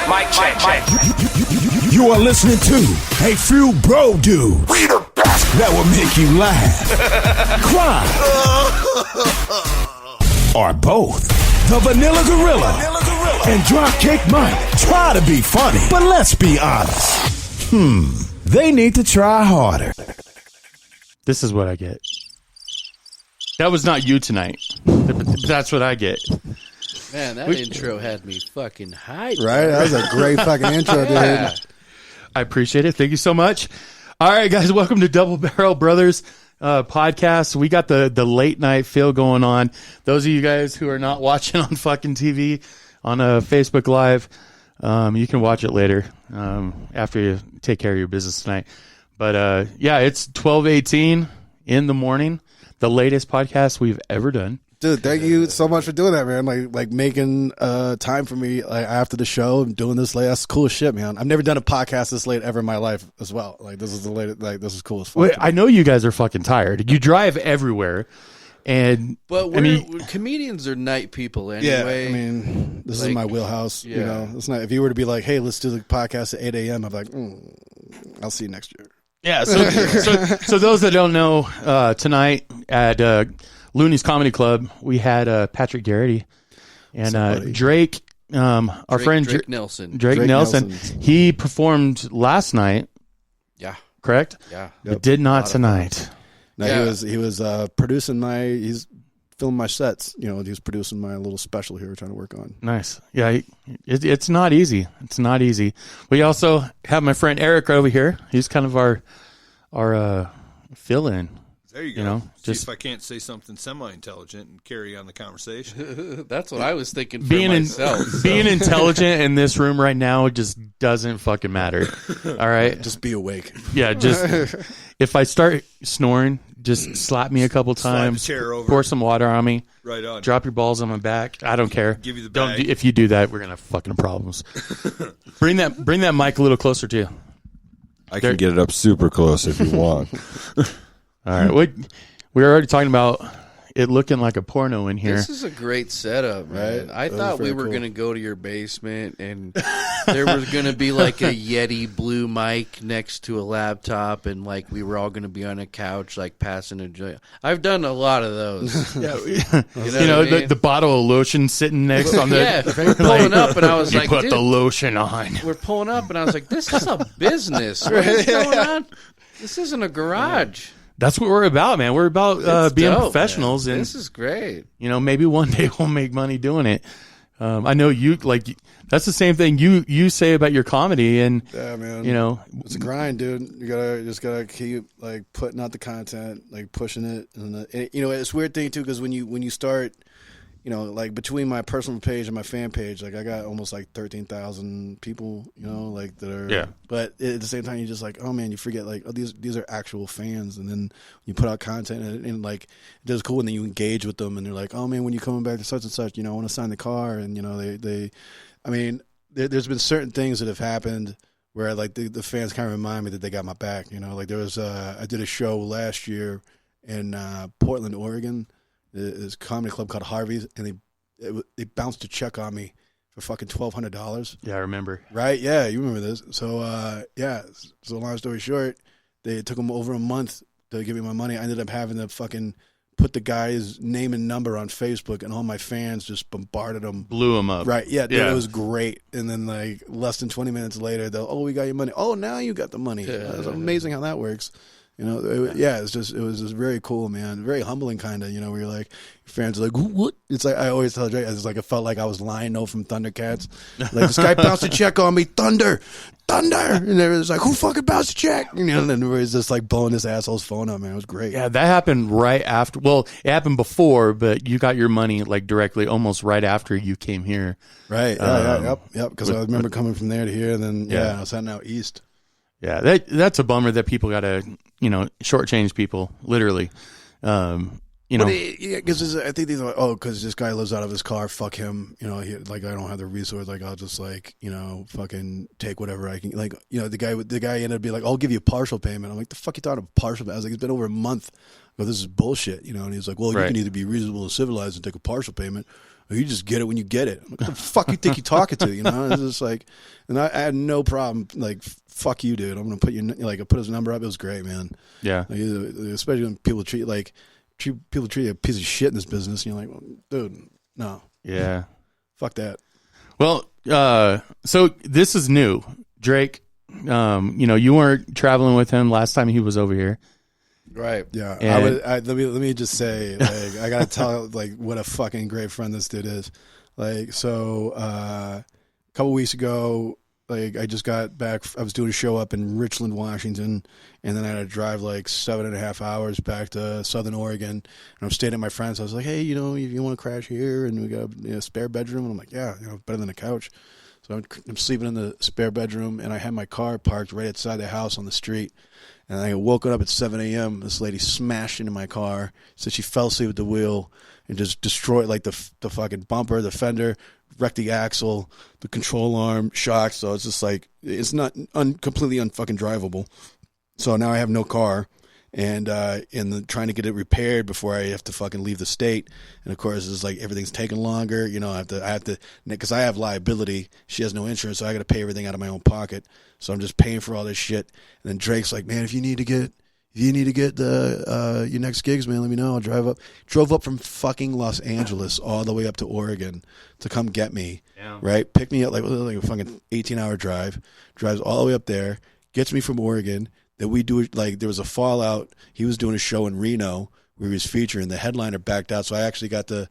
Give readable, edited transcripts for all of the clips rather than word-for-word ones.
Mic check. You are listening to a few bro dudes that will make you laugh, cry, or both. The Vanilla Gorilla and Dropkick Mike try to be funny, but let's be honest. They need to try harder. This is what I get. That was not you tonight. That's what I get. Man, that intro had me fucking hyped. Right? That was a great fucking intro, dude. Yeah. I appreciate it. Thank you so much. All right, guys, welcome to Double Barrel Brothers podcast. We got the late night feel going on. Those of you guys who are not watching on fucking TV on Facebook Live, you can watch it later after you take care of your business tonight. But yeah, it's 12:18 in the morning. The latest podcast we've ever done. Dude, thank you so much for doing that, man. Like making time for me like after the show and doing this late. That's cool as shit, man. I've never done a podcast this late ever in my life as well. Like this is the latest. Like this is cool as fuck. Wait, I know you guys are fucking tired. You drive everywhere, but comedians are night people anyway. Yeah, I mean, this is my wheelhouse. Yeah. You know, it's not. If you were to be like, hey, let's do the podcast at 8 a.m., I'm like, I'll see you next year. Yeah. So those that don't know, tonight at Lonnies Comedy Club, we had Patrick Garrity and Drake, our friend Drake Nelson. Drake Nelson. He performed last night. Yeah. Correct? Yeah. But did not tonight. No, he was producing he's filming my sets. You know, he was producing my little special here we're trying to work on. Nice. Yeah, it's not easy. It's not easy. We also have my friend Erik over here. He's kind of our fill-in. There you go. You know, see if I can't say something semi-intelligent and carry on the conversation. That's what I was thinking for myself. Being intelligent in this room right now just doesn't fucking matter. All right? Just be awake. Yeah, just if I start snoring, just slap me a couple times. Slap a chair over. Pour some water on me. Right on. Drop your balls on my back. I don't care. Give you the bag. If you do that, we're gonna have fucking problems. Bring that mic a little closer to you. I can get it up super close if you want. All right. We were already talking about it looking like a porno in here. This is a great setup, man. Right? I thought we were going to go to your basement and there was going to be like a Yeti blue mic next to a laptop and like we were all going to be on a couch like passing a joint. I've done a lot of those. Yeah, you know the bottle of lotion sitting next on the. Yeah, we're pulling up and I was you like, put dude, the lotion on. we're pulling up and I was like, this is a business. What is going on? This isn't a garage. That's what we're about, man. We're about being dope, professionals, man. and This is great. you know, maybe one day we'll make money doing it. I know you like. That's the same thing you say about your comedy, and Yeah, man. you know, It's a grind, dude. You just gotta keep like putting out the content, like pushing it, and you know it's a weird thing too because when you start, you know, like between my personal page and my fan page, like I got almost like 13,000 people, you know, like that are. Yeah. But at the same time, you just like, oh man, you forget like, oh these are actual fans, and then you put out content and like it does cool, and then you engage with them, and they're like, oh man, when you coming back to such and such, you know, I want to sign the car, and you know I mean, there's been certain things that have happened where like the fans kind of remind me that they got my back, you know, like there was I did a show last year in Portland, Oregon. This comedy club called Harvey's, and they bounced a check on me for fucking $1,200. yeah, I remember. Right? Yeah, you remember this. So yeah. So long story short, it took them over a month to give me my money. I ended up having to fucking put the guy's name and number on Facebook, and all my fans just bombarded him. Blew him up. Right? Yeah, dude, Yeah. it was great. And then like less than 20 minutes later, we got your money. Oh, now you got the money. It's amazing how that works. You know, it was just very cool, man. Very humbling, kind of. You know, where you're like, your fans are like, what? It's like I always tell Drake, it's like it felt like I was Lion-O from Thundercats. Like this guy bounced a check on me, Thunder, and they was like, who fucking bounced a check? You know, and then it was just like blowing this asshole's phone up, man. It was great. Yeah, that happened right after. Well, it happened before, but you got your money like directly, almost right after you came here. Right. Yep. Because I remember coming from there to here, and then I was heading out east. Yeah, that's a bummer that people got to, you know, shortchange people, literally. You know, because I think these are like, because this guy lives out of his car, fuck him. You know, like I don't have the resource. Like I'll just like, you know, fucking take whatever I can. Like, you know, the guy ended up being like, I'll give you a partial payment. I'm like, the fuck you thought of a partial payment? I was like, it's been over a month. I go, this is bullshit. You know, and he's like, well, you can either be reasonable and civilized and take a partial payment. you just get it when you get it. I'm like, what the fuck you think you're talking to? You know, it's just like, and I had no problem. Like, fuck you, dude. I'm gonna put I put his number up. It was great, man. Yeah. Like, especially when people treat you a piece of shit in this business. And you're like, well, dude, no. Yeah. Fuck that. Well, so this is new, Drake. You weren't traveling with him last time he was over here. Right. Yeah. And let me just say, like, I gotta tell, like, what a fucking great friend this dude is. Like, so a couple weeks ago, like, I just got back. I was doing a show up in Richland, Washington, and then I had to drive like 7.5 hours back to Southern Oregon. And I'm staying at my friend's. I was like, hey, if you want to crash here, and we got a spare bedroom, and I'm like, yeah, better than a couch. So I'm sleeping in the spare bedroom, and I had my car parked right outside the house on the street. And I woke up at 7 a.m. This lady smashed into my car. Said she fell asleep at the wheel and just destroyed like the fucking bumper, the fender, wrecked the axle, the control arm, shocks. So it's just like, it's not completely unfucking drivable. So now I have no car, and trying to get it repaired before I have to fucking leave the state. And of course, it's like everything's taking longer. You know, I have to, because I have liability. She has no insurance, so I got to pay everything out of my own pocket. So I'm just paying for all this shit. And then Drake's like, man, if you need to get the your next gigs, man, let me know. I'll drive up. Drove up from fucking Los Angeles all the way up to Oregon to come get me. Yeah. Right? Pick me up like a fucking 18-hour drive. Drives all the way up there. Gets me from Oregon. Then we do it, like, there was a fallout. He was doing a show in Reno where he was featuring. The headliner backed out, so I actually got to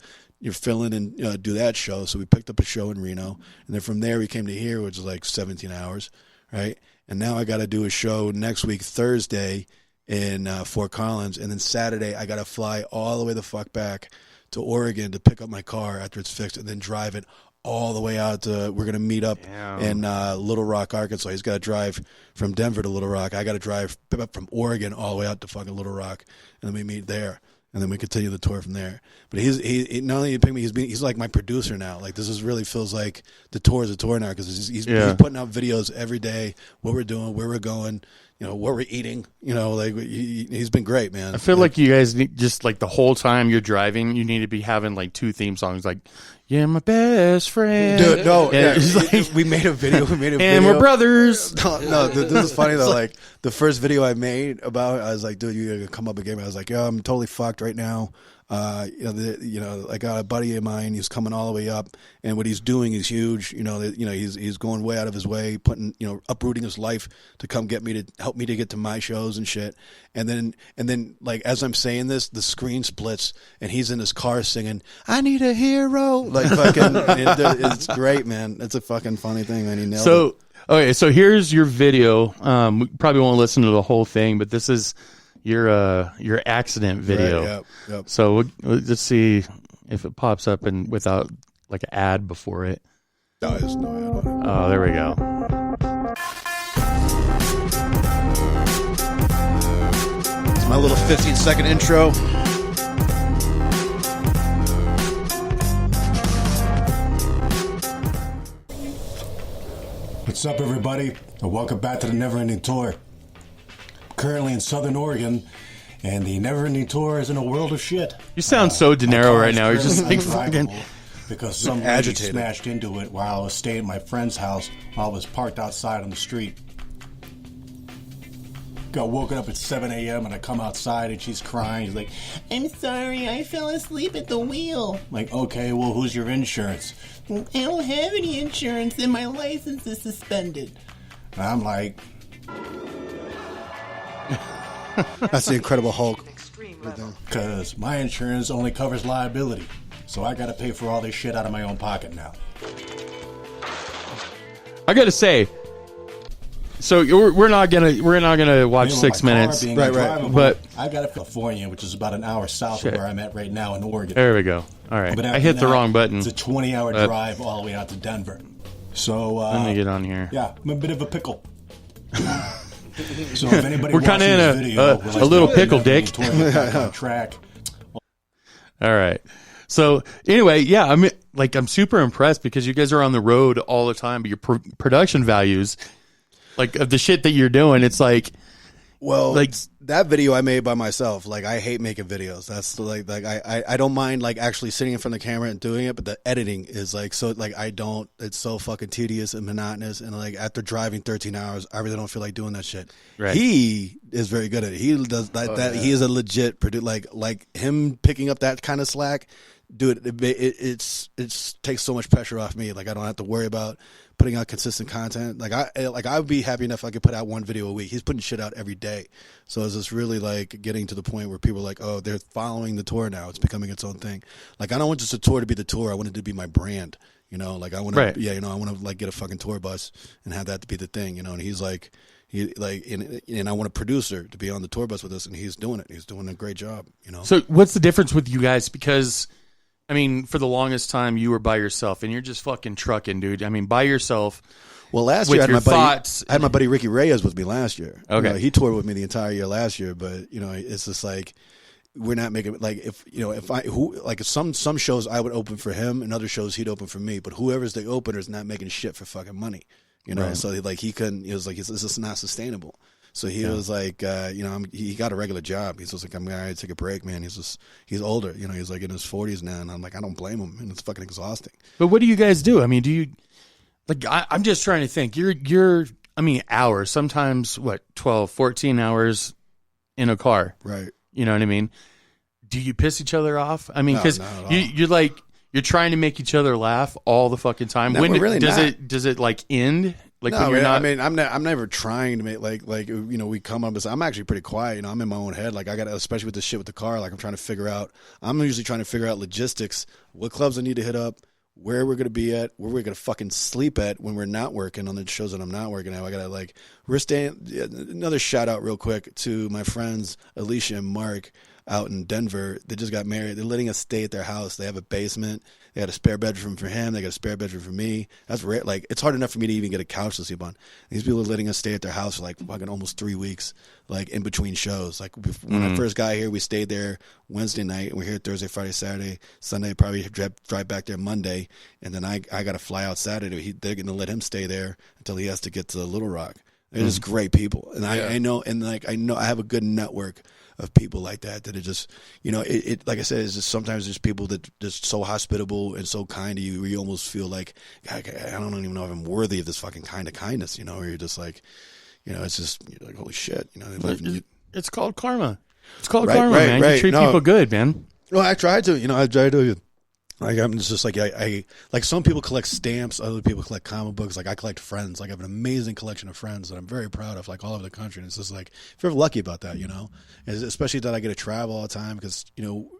fill in and do that show. So we picked up a show in Reno, and then from there we came to here, which is like 17 hours, right? And now I got to do a show next week, Thursday, in Fort Collins, and then Saturday I got to fly all the way the fuck back to Oregon to pick up my car after it's fixed, and then drive it all the way out to, we're going to meet up in Little Rock, Arkansas. He's got to drive from Denver to Little Rock. I got to drive from Oregon all the way out to fucking Little Rock, and then we meet there, and then we continue the tour from there. But he not only picked me, he's like my producer now. Like, this really feels like the tour is a tour now, because he's putting out videos every day, what we're doing, where we're going, what we're eating. Like, he's been great, man. I feel like you guys need, just like the whole time you're driving, you need to be having like 2 theme songs, like, yeah, my best friend. Dude, no, like, we made a video. And we're brothers. No, this is funny though. Like, the first video I made about, I was like, dude, you gotta come up again. I was like, I'm totally fucked right now. I got a buddy of mine. He's coming all the way up, and what he's doing is huge. He's going way out of his way, uprooting his life to come get me, to help me to get to my shows and shit. And then, like, as I'm saying this, the screen splits, and he's in his car singing, "I need a hero." Like, fucking, it's great, man. It's a fucking funny thing, man. He nailed it. Okay, so here's your video. We probably won't listen to the whole thing, but this is your accident video. Right, yep. So we'll just see if it pops up and without like an ad before it. No, there's no ad on it. Oh, there we go. It's my little 15-second intro. What's up, everybody, and welcome back to the Never Ending Tour. Currently in Southern Oregon, and the Never Ending Tour is in a world of shit. You sound so De Niro right now. You're just like fucking, because some lady agitated. Smashed into it while I was staying at my friend's house while I was parked outside on the street. Got woken up at 7 a.m. and I come outside and she's crying. She's like, "I'm sorry, I fell asleep at the wheel." I'm like, okay, well, who's your insurance? "I don't have any insurance and my license is suspended." And I'm like, That's the Incredible Hulk. because my insurance only covers liability, so I got to pay for all this shit out of my own pocket now. I gotta say, so we're not gonna watch 6 minutes, Right. But I got to California, which is about an hour south Shit. of where I'm at right now in Oregon. there we go. All right, But I after hit the that, wrong button. It's a 20-hour drive all the way out to Denver. So Let me get on here. yeah, I'm a bit of a pickle. So if anybody We're kinda watching in this a- video a would like little to pickle, definitely Dick. tour me back on track. All right. So anyway, yeah, I'm super impressed because you guys are on the road all the time, but your production values, like of the shit that you're doing, it's like Well, Like- that video I made by myself. Like, I hate making videos. That's like I don't mind like actually sitting in front of the camera and doing it, but the editing is like so like I don't. It's so fucking tedious and monotonous. And like after driving 13 hours, I really don't feel like doing that shit. Right. He is very good at it. He does that. He is a legit like him picking up that kind of slack. Dude, it takes so much pressure off me. Like I don't have to worry about putting out consistent content. Like I would be happy enough if I could put out one video a week. He's putting shit out every day. So it's just really like getting to the point where people are like, oh, they're following the tour now. It's becoming its own thing. Like I don't want just a tour to be the tour. I want it to be my brand. You know, like I want to, I want to like get a fucking tour bus and have that to be the thing. You know, and he's like. And I want a producer to be on the tour bus with us, and he's doing it. He's doing a great job, you know. So what's the difference with you guys? Because, I mean, for the longest time, you were by yourself, and you're just fucking trucking, dude. I mean, by yourself. Well, last with year your I had my buddy Ricky Reyes with me last year. Okay. You know, he toured with me the entire year last year, but you know, it's just like we're not making like some shows I would open for him, and other shows he'd open for me. But whoever's the opener is not making shit for fucking money. You know, Right. so like he couldn't. He was like, this is not sustainable. So he was like, he got a regular job. He's just like, I'm gonna take a break, man. He's older. You know, he's like in his 40s now, and I'm like, I don't blame him, and it's fucking exhausting. But what do you guys do? I mean, do you like? I'm just trying to think. You're. I mean, hours. Sometimes 12, 14 hours in a car. Right. You know what I mean? Do you piss each other off? I mean, No, because not at all. you're like. You're trying to make each other laugh all the fucking time. No, When we're really does not. it does it like end? Like No, when you're not. I mean, I'm never trying to make like you know, we come up with. I'm actually pretty quiet. You know, I'm in my own head. Like I got, especially with this shit with the car. Like I'm usually trying to figure out logistics, what clubs I need to hit up, where we're gonna be at, where we're gonna fucking sleep at when we're not working on the shows that I'm not working at. I gotta we're staying. Another shout out real quick to my friends Alicia and Mark out in Denver. They just got married. They're letting us stay at their house. They have a basement. They got a spare bedroom for him. They got a spare bedroom for me. That's rare. Like, it's hard enough for me to even get a couch to sleep on. These people are letting us stay at their house for like fucking almost 3 weeks, like in between shows. Like when I first got here, we stayed there Wednesday night, and we're here Thursday, Friday, Saturday, Sunday. Probably drive back there Monday, and then I got to fly out Saturday. They're going to let him stay there until he has to get to Little Rock. They're just great people, and I know I have a good network of people like that are just, you know, it like I said, it's just sometimes there's people that just so hospitable and so kind to you where you almost feel like, I don't even know if I'm worthy of this fucking kind of kindness, you know, where you're just like, you know, it's just, you're like, holy shit, you know. It's called karma. It's called Right, karma, right, man. right. You treat No. people good, man. Well, I try to, you know, like I'm just like I like some people collect stamps, other people collect comic books. Like I collect friends. Like I have an amazing collection of friends that I'm very proud of, like all over the country. And it's just like if you're lucky about that, you know, and especially that I get to travel all the time because you know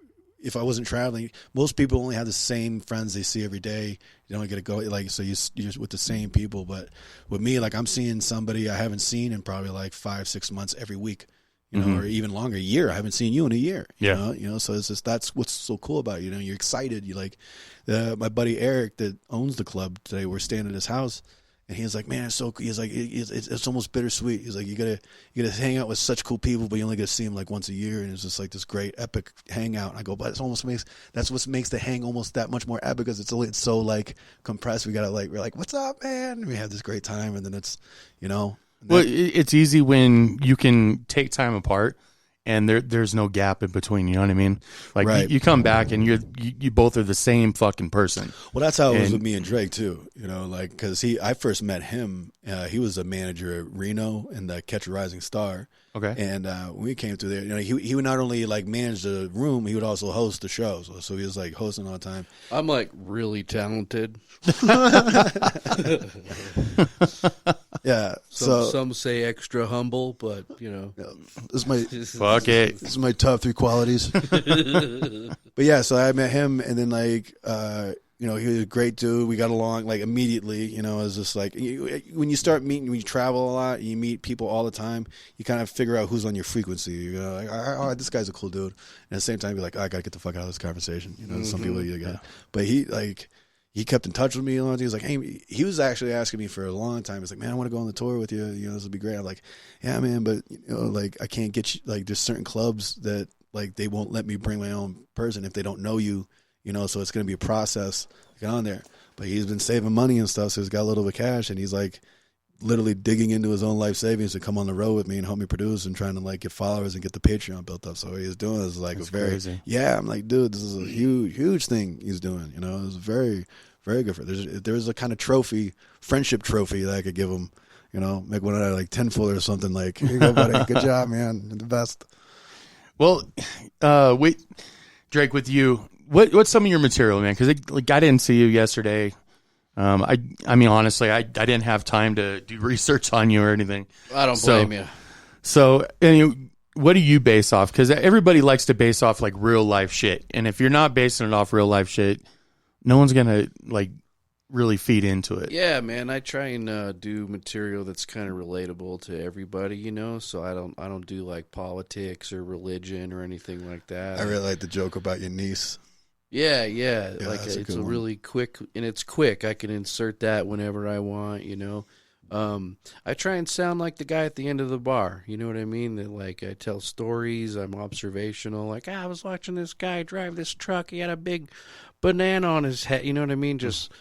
if I wasn't traveling, most people only have the same friends they see every day. You don't get to go like so you're just with the same people. But with me, like I'm seeing somebody I haven't seen in probably like 5-6 months every week. You know, or even longer, a year. I haven't seen you in a year. You know, so it's just that's what's so cool about it. You know, you're excited. You like my buddy Eric that owns the club today. We're staying at his house, and he's like, "Man, it's so." He's like, "It's almost bittersweet." He's like, "You gotta hang out with such cool people, but you only get to see them like once a year, and it's just like this great epic hangout." And I go, "But it almost that's what makes the hang almost that much more epic because it's so like compressed. We're like, what's up, man? And we have this great time, and then it's, you know." Well, it's easy when you can take time apart and there's no gap in between. You know what I mean? Like Right. you come back and you both are the same fucking person. Well, that's how it was with me and Drake too. You know, like because I first met him. He was a manager at Reno and the Catch a Rising Star. Okay. And when we came through there, you know, he would not only like manage the room, he would also host the shows. So he was like hosting all the time. I'm like really talented. Yeah. Some say extra humble, but you know, This is my Fuck it. This is my top 3 qualities. But yeah, so I met him, and then like, you know, he was a great dude. We got along like immediately. You know, it was just like when you start meeting, when you travel a lot, you meet people all the time. You kind of figure out who's on your frequency. You know, like, oh, this guy's a cool dude. And at the same time, you're like, oh, I gotta get the fuck out of this conversation. You know, some people you got, but he kept in touch with me a lot. He was like, hey, he was actually asking me for a long time. He's like, man, I want to go on the tour with you. You know, this would be great. I'm like, yeah, man, but you know, like I can't get you. Like, there's certain clubs that like they won't let me bring my own person if they don't know you. You know, so it's going to be a process to get on there. But he's been saving money and stuff, so he's got a little bit of cash, and he's like literally digging into his own life savings to come on the road with me and help me produce and trying to like get followers and get the Patreon built up. So what he's doing is like That's a very crazy. yeah. I'm like, dude, this is a huge thing he's doing. You know, it's very good for. There's a kind of trophy, friendship trophy that I could give him. You know, make one of that like 10-foot or something. Like, here you go, buddy. Good job, man. You're the best. Well, wait, Drake, with you, what's some of your material, man? Because like I didn't see you yesterday. I mean, honestly, I didn't have time to do research on you or anything. I don't blame you. So, what do you base off? Because everybody likes to base off like real life shit, and if you're not basing it off real life shit, no one's gonna like really feed into it. Yeah, man, I try and do material that's kind of relatable to everybody, you know. So I don't do like politics or religion or anything like that. I really like the joke about your niece. Yeah. Like that's a it's good a one. really quick, and it's quick. I can insert that whenever I want, you know. I try and sound like the guy at the end of the bar. You know what I mean? That like I tell stories. I'm observational. Like I was watching this guy drive this truck. He had a big banana on his head. You know what I mean? Just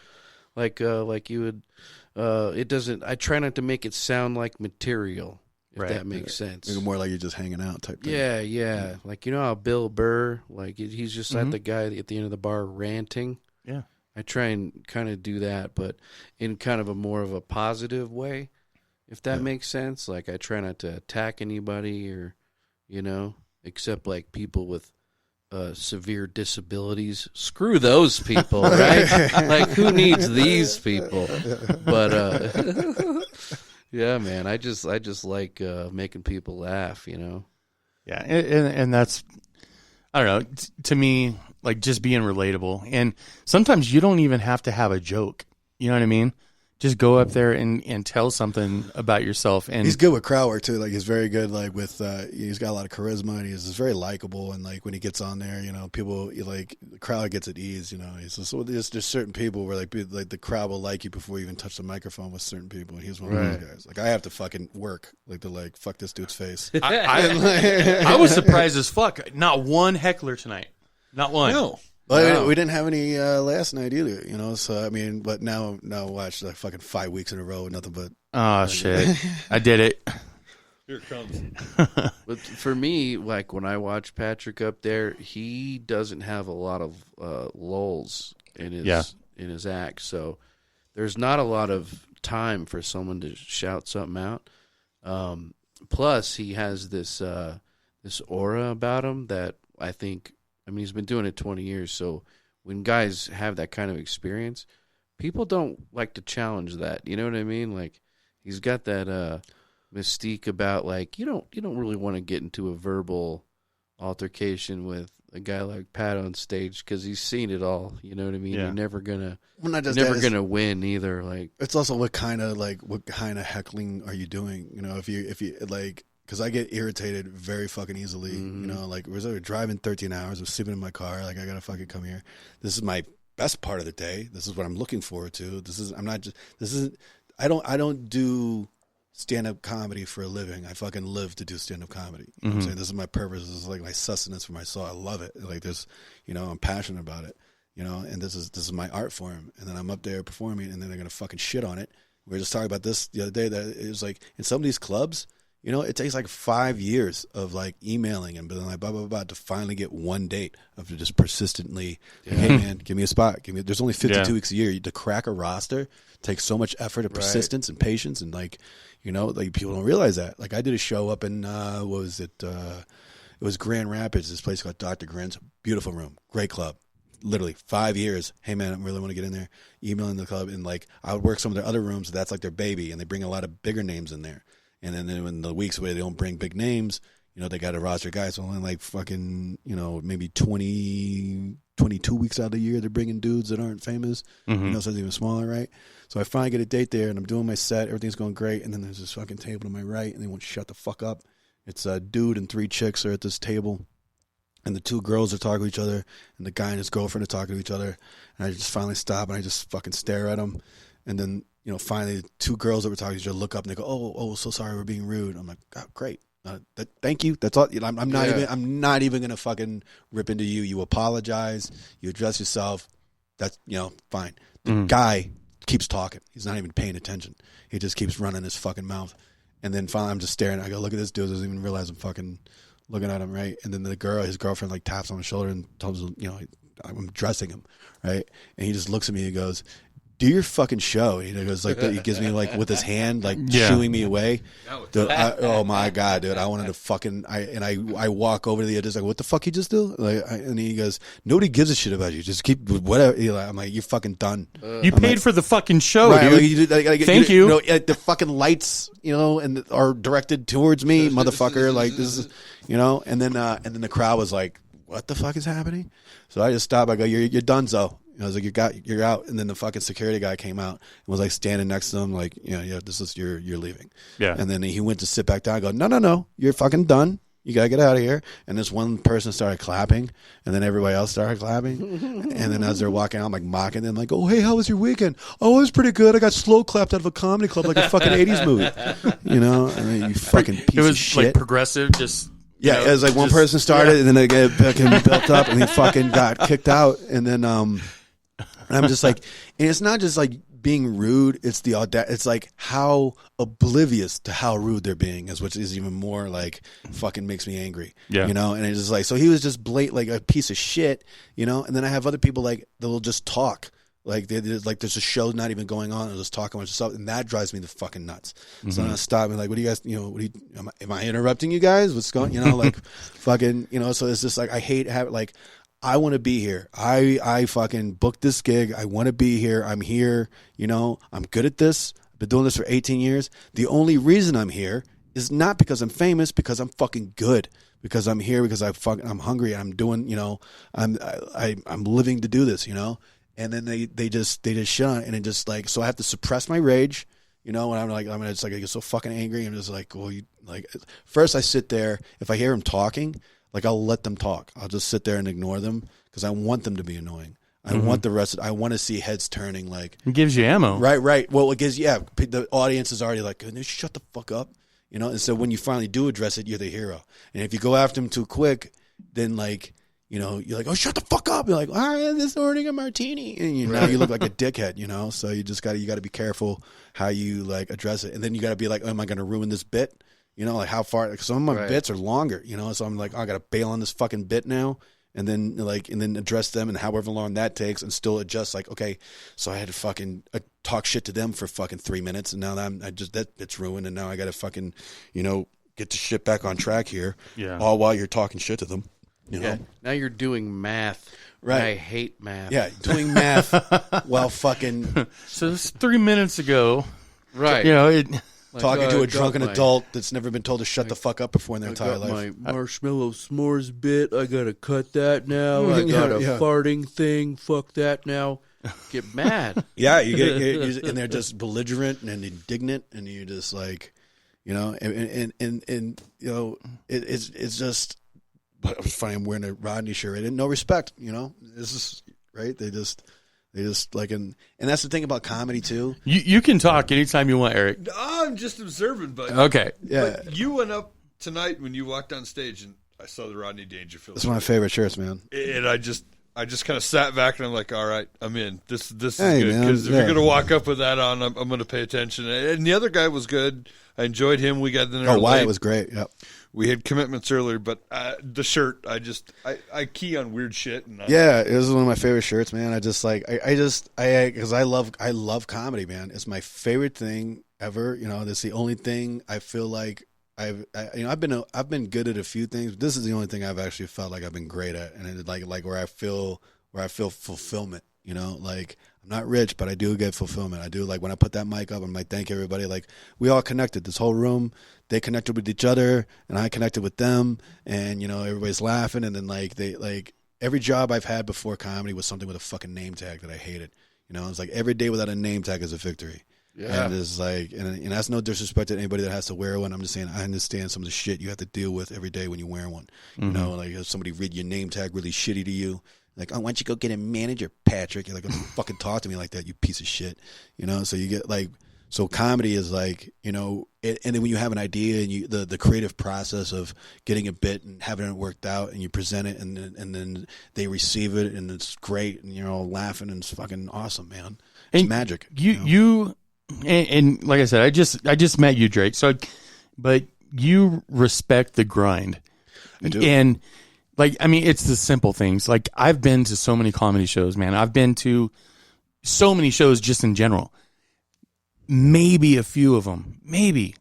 like you would. It doesn't. I try not to make it sound like material. If Right. that makes sense. Make it more like you're just hanging out type thing. Yeah. Like, you know how Bill Burr, like, he's just like the guy at the end of the bar ranting? Yeah. I try and kind of do that, but in kind of a more of a positive way, if that makes sense. Like, I try not to attack anybody or, you know, except, like, people with severe disabilities. Screw those people, right? Like, who needs these people? But, yeah, man, I just like making people laugh, you know. Yeah, and that's, I don't know, to me, like just being relatable. And sometimes you don't even have to have a joke. You know what I mean? Just go up there and tell something about yourself. And He's good with crowd work too. Like he's very good. Like with he's got a lot of charisma and he's very likable. And like when he gets on there, you know, people like the crowd gets at ease. You know, so there's certain people where like the crowd will like you before you even touch the microphone with certain people. And he's one of those guys. Like I have to fucking work like to like fuck this dude's face. I was surprised as fuck. Not one heckler tonight. Not one. No. Well, we didn't have any last night either, you know. So I mean, but now watch like fucking 5 weeks in a row, nothing but. Oh shit! I did it. Here it comes. But for me, like when I watch Patrick up there, he doesn't have a lot of lulls in his act, so there's not a lot of time for someone to shout something out. Plus, he has this aura about him that I think. I mean, he's been doing it 20 years, so when guys have that kind of experience, people don't like to challenge that. You know what I mean? Like, he's got that mystique about, like, you don't really want to get into a verbal altercation with a guy like Pat on stage because he's seen it all. You know what I mean? Yeah. You're never gonna win either. Like, it's also what kind of heckling are you doing? You know, if you like. Because I get irritated very fucking easily, you know. Like we're driving 13 hours, we're sleeping in my car. Like I gotta fucking come here. This is my best part of the day. This is what I'm looking forward to. I don't do stand up comedy for a living. I fucking live to do stand up comedy. You know what I'm saying? This is my purpose. This is like my sustenance for my soul. I love it. Like there's, you know, I'm passionate about it. You know, and this is my art form. And then I'm up there performing, and then they're gonna fucking shit on it. We were just talking about this the other day. That it was like in some of these clubs. You know, it takes like 5 years of like emailing and being like blah blah blah to finally get one date of just persistently. Hey man, give me a spot. There's only 52 weeks a year. To crack a roster takes so much effort and persistence and patience and like, you know, like people don't realize that. Like I did a show up in what was it? It was Grand Rapids. This place called Dr. Grin's. Beautiful room, great club. Literally 5 years. Hey man, I really want to get in there. Emailing the club and like I would work some of their other rooms. That's like their baby, and they bring a lot of bigger names in there. And then when the weeks where they don't bring big names, you know, they got a roster of guys. So only like fucking, you know, maybe 22 weeks out of the year, they're bringing dudes that aren't famous. You know, so it's even smaller, right? So I finally get a date there, and I'm doing my set. Everything's going great. And then there's this fucking table to my right, and they won't shut the fuck up. It's a dude and 3 chicks are at this table. And the 2 girls are talking to each other, and the guy and his girlfriend are talking to each other. And I just finally stop, and I just fucking stare at them. And then, you know, finally, the 2 girls that were talking to each other look up and they go, "Oh, so sorry, we're being rude." I'm like, "Oh, great, thank you. That's all. You know, I'm not even gonna fucking rip into you. You apologize, you address yourself. That's, you know, fine." The guy keeps talking. He's not even paying attention. He just keeps running his fucking mouth. And then finally I'm just staring. I go, look at this dude. Doesn't even realize I'm fucking looking at him, right? And then his girlfriend, like taps on his shoulder and tells him, you know, I'm dressing him, right? And he just looks at me and goes, do your fucking show. And he goes like that. He gives me like with his hand, like shooing me away. Dude, oh my God, dude. I wanted to fucking, I walk over to the edge, like, what the fuck you just do? Like, and he goes, nobody gives a shit about you. Just keep whatever. I'm like, you're fucking done. You paid for the fucking show, right, dude. Thank you. You know, the fucking lights, you know, and are directed towards me, motherfucker. Like this is, you know, and then the crowd was like, what the fuck is happening? So I just stopped. I go, you're done, so. I was like, you're out. And then the fucking security guy came out and was like standing next to him, like, yeah, this is you're leaving. Yeah. And then he went to sit back down. I go, no, you're fucking done. You gotta get out of here. And this one person started clapping, and then everybody else started clapping. And then as they're walking out, I'm like mocking them, like, oh, hey, how was your weekend? Oh, it was pretty good. I got slow clapped out of a comedy club like a fucking 80s movie. You know, I mean, you fucking piece of shit. It was like progressive, just. Yeah, it was like one person started, and then they get fucking built up, and he fucking got kicked out. And then and I'm just like, and it's not just like being rude, it's the it's like how oblivious to how rude they're being which is even more like fucking makes me angry. Yeah. You know, and it's just like, so he was just blatant like a piece of shit, you know, and then I have other people like they'll just talk. Like like there's a show not even going on, they'll just talk a bunch of stuff, and that drives me the fucking nuts. So then I stop and like, what do you guys, you know, am I interrupting you guys? What's going, you know, like fucking, you know, so it's just like I hate having like I want to be here. I fucking booked this gig. I want to be here. I'm here. You know, I'm good at this. I've been doing this for 18 years. The only reason I'm here is not because I'm famous, because I'm fucking good. Because I'm here because I'm hungry and I'm doing, you know, I'm living to do this, you know. And then they just shit on it, and it just like, so I have to suppress my rage, you know. And I'm just like I get so fucking angry. I'm just like, well, first I sit there. If I hear them talking, like I'll let them talk. I'll just sit there and ignore them because I want them to be annoying. I want the rest. I want to see heads turning. Like it gives you ammo. Right. Well, it gives the audience is already like, shut the fuck up, you know. And so when you finally do address it, you're the hero. And if you go after them too quick, then like, you know, you're like, oh, shut the fuck up. You're like, all right, this ordering a martini, and you know, you look like a dickhead, you know. So you got to be careful how you like address it, and then you got to be like, oh, am I going to ruin this bit? You know, like how far? Like some of my bits are longer, you know. So I'm like, oh, I got to bail on this fucking bit now, and then address them, and however long that takes, and still adjust. Like, okay, so I had to fucking talk shit to them for fucking 3 minutes, and now it's ruined, and now I got to fucking, you know, get the shit back on track here. Yeah. All while you're talking shit to them. You know? Now you're doing math. Right. I hate math. Yeah, doing math while fucking. So this 3 minutes ago. Right. You know, talking to a drunken adult that's never been told to shut the fuck up before in their entire life. My marshmallow s'mores bit, I gotta cut that now. I got a farting thing. Fuck that now. Get mad. Yeah, you get and they're just belligerent and indignant, and you just like, you know, and you know, it's just. But it was funny. I'm wearing a Rodney shirt. I didn't know respect. You know, this is right. They just like, and that's the thing about comedy too. You can talk anytime you want, Erik. I'm just observing, but okay, yeah. But you went up tonight when you walked on stage, and I saw the Rodney Dangerfield. It's one of my favorite shirts, man. And I just kind of sat back and I'm like, all right, I'm in. This is good because if you're gonna walk up with that on, I'm gonna pay attention. And the other guy was good. I enjoyed him. We got in there. Wyatt was great. Yep. We had commitments earlier, but the shirt, I key on weird shit. And yeah, it was one of my favorite shirts, man. I just like, because I love comedy, man. It's my favorite thing ever. You know, that's the only thing I feel like I've been good at a few things, but this is the only thing I've actually felt like I've been great at, and it, like where I feel fulfillment. You know, like I'm not rich, but I do get fulfillment. I do, like when I put that mic up, I'm like, thank everybody. Like we all connected. This whole room, they connected with each other, and I connected with them, and you know, everybody's laughing. And then like every job I've had before comedy was something with a fucking name tag that I hated. You know, it's like every day without a name tag is a victory. Yeah. And it's like, and that's no disrespect to anybody that has to wear one. I'm just saying, I understand some of the shit you have to deal with every day when you wear one. Mm-hmm. You know, like if somebody read your name tag really shitty to you, like, oh, why don't you go get a manager, Patrick? You're like, don't fucking talk to me like that, you piece of shit. You know, so you get like, so comedy is like, you know, and then when you have an idea and you the creative process of getting a bit and having it worked out and you present it and then they receive it and it's great and you're all laughing and it's fucking awesome, man. It's magic. You and like I said, I just met you, Drake. So, but you respect the grind. I do. And like, I mean, it's the simple things. Like, I've been to so many comedy shows, man. I've been to so many shows just in general. Maybe a few of them, maybe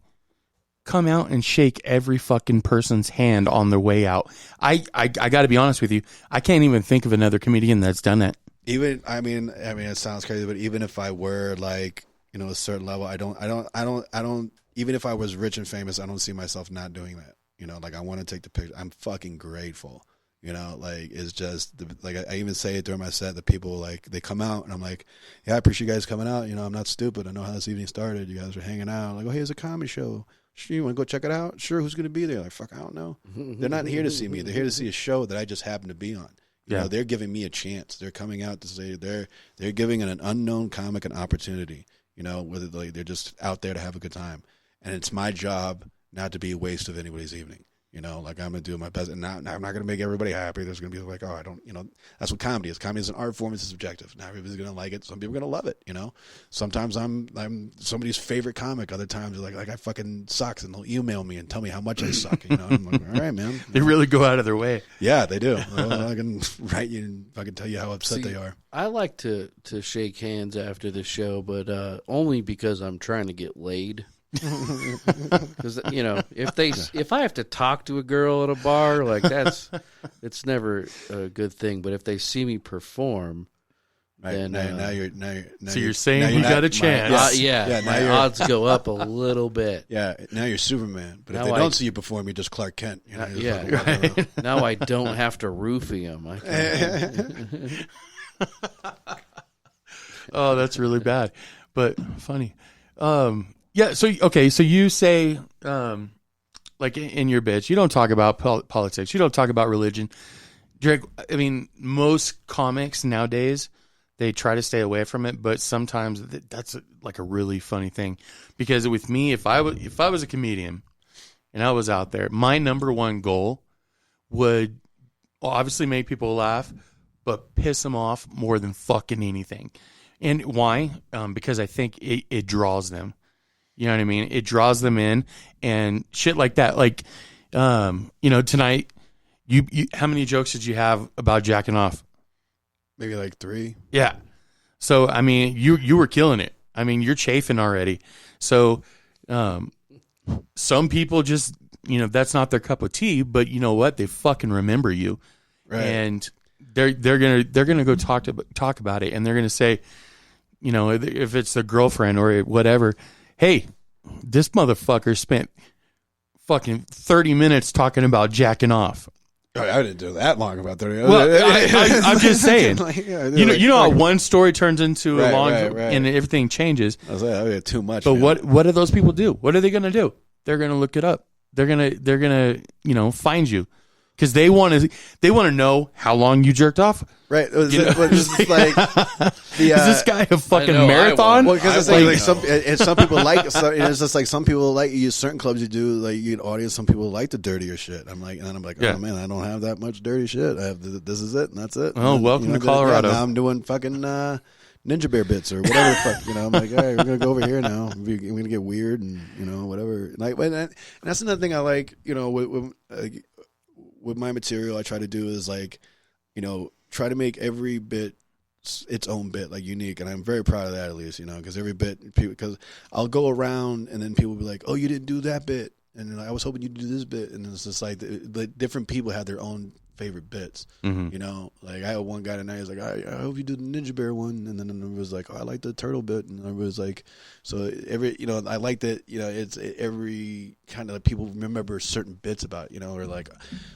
come out and shake every fucking person's hand on their way out. I got to be honest with you. I can't even think of another comedian that's done that. Even, I mean, it sounds crazy, but even if I were like, you know, a certain level, I don't, even if I was rich and famous, I don't see myself not doing that. You know, like, I want to take the picture. I'm fucking grateful. You know, like, it's just, like, I even say it during my set, the people, like, they come out, and I'm like, yeah, I appreciate you guys coming out. You know, I'm not stupid. I know how this evening started. You guys are hanging out. Like, oh, here's a comedy show. Sure, you want to go check it out? Sure, who's going to be there? Like, fuck, I don't know. They're not here to see me. They're here to see a show that I just happen to be on. You know, they're giving me a chance. They're coming out to say they're giving an unknown comic an opportunity. You know, whether they're just out there to have a good time. And it's my job not to be a waste of anybody's evening. You know, like, I'm going to do my best. And I'm not going to make everybody happy. There's going to be like, oh, I don't, you know, that's what comedy is. Comedy is an art form. It's subjective. Not everybody's going to like it. Some people are going to love it, you know. Sometimes I'm somebody's favorite comic. Other times, like I fucking sucks, and they'll email me and tell me how much I suck. You know, I'm like, all right, man. They really go out of their way. Yeah, they do. Well, I can write you and I can tell you how upset they are. I like to shake hands after the show, but only because I'm trying to get laid. Because, you know, if I have to talk to a girl at a bar, like, it's never a good thing. But if they see me perform, then now you're saying you got a chance. My odds go up a little bit. Yeah, now you're Superman. But now if they don't see you perform, you're just Clark Kent. You know, Right. Now I don't have to roofie them. Oh, that's really bad, but funny. Yeah. So, okay. So you say, like, in your bits, you don't talk about politics. You don't talk about religion. Drake, I mean, most comics nowadays, they try to stay away from it, but sometimes that's like a really funny thing. Because with me, if I was a comedian and I was out there, my number one goal would obviously make people laugh, but piss them off more than fucking anything. And why? Because I think it draws them. You know what I mean? It draws them in and shit like that. Like, you know, tonight, you how many jokes did you have about jacking off? Maybe like 3. Yeah. So, I mean, you were killing it. I mean, you're chafing already. So, some people just, you know, that's not their cup of tea, but you know what? They fucking remember you. Right. And they're gonna go talk about it, and they're gonna say, you know, if it's their girlfriend or whatever, hey, this motherfucker spent fucking 30 minutes talking about jacking off. I didn't do that long about 30. Well, I'm just saying. Like, yeah, you know how one story turns into a long, and everything changes. I was like, I had too much. But what do those people do? What are they going to do? They're going to look it up. They're gonna you know, find you. Because they want to know how long you jerked off. Right. It's like, is this guy a fucking marathon? Well, because some people like, it's just like some people like, you certain clubs you do, like, you get audience, some people like the dirtier shit. I'm like, oh man, I don't have that much dirty shit. I have this is it, and that's it. Oh, welcome to Colorado. Now I'm doing fucking Ninja Bear bits or whatever the fuck, you know. I'm like, all right, we're gonna go over here now. We're gonna get weird and, you know, whatever. Like, and that's another thing I like, you know, with my material. I try to do is, like, you know, try to make every bit its own bit, like, unique, and I'm very proud of that, at least, you know, because every bit, because I'll go around and then people will be like, oh, you didn't do that bit, and then I was hoping you'd do this bit, and it's just like the different people have their own favorite bits, you know. Like, I had one guy tonight, he was like, I hope you do the Ninja Bear one, and then it was like, oh, I like the turtle bit, and it was like, so every, you know, I like that, you know, it's every kind of, like, people remember certain bits about, you know, or like,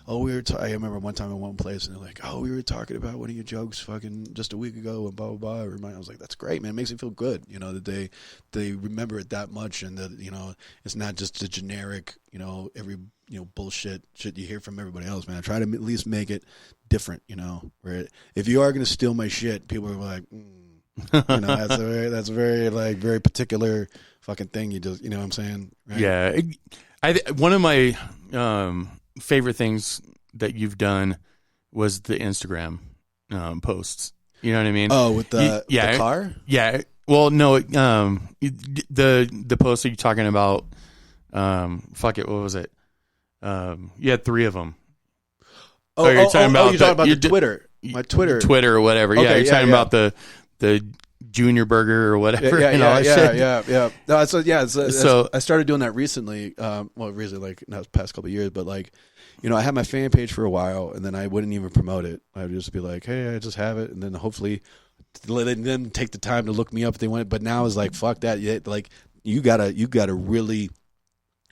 oh, I remember one time in one place, and they're like, oh, we were talking about one of your jokes fucking just a week ago, and blah blah blah. I was like, that's great, man. It makes me feel good, you know, that they remember it that much, and that, you know, it's not just the generic, you know, every, you know, bullshit shit you hear from everybody else, man. I try to at least make it different, you know. Where if you are going to steal my shit, people are like, you know, that's a very like very particular fucking thing. You just, you know what I'm saying? Right? Yeah, one of my favorite things that you've done was the Instagram posts. You know what I mean? Oh, with the car? Yeah. Well, no, the post that you're talking about, fuck it, what was it? You had 3 of them. You're talking about the Twitter. My Twitter or whatever. Okay, yeah, you're talking about the Junior Burger or whatever. Yeah. No, so I started doing that recently. Recently, like not the past couple of years, but like, I had my fan page for a while, and then I wouldn't even promote it. I would just be like, hey, I just have it, and then hopefully let them take the time to look me up if they want it. But now it's like, fuck that. Like you gotta really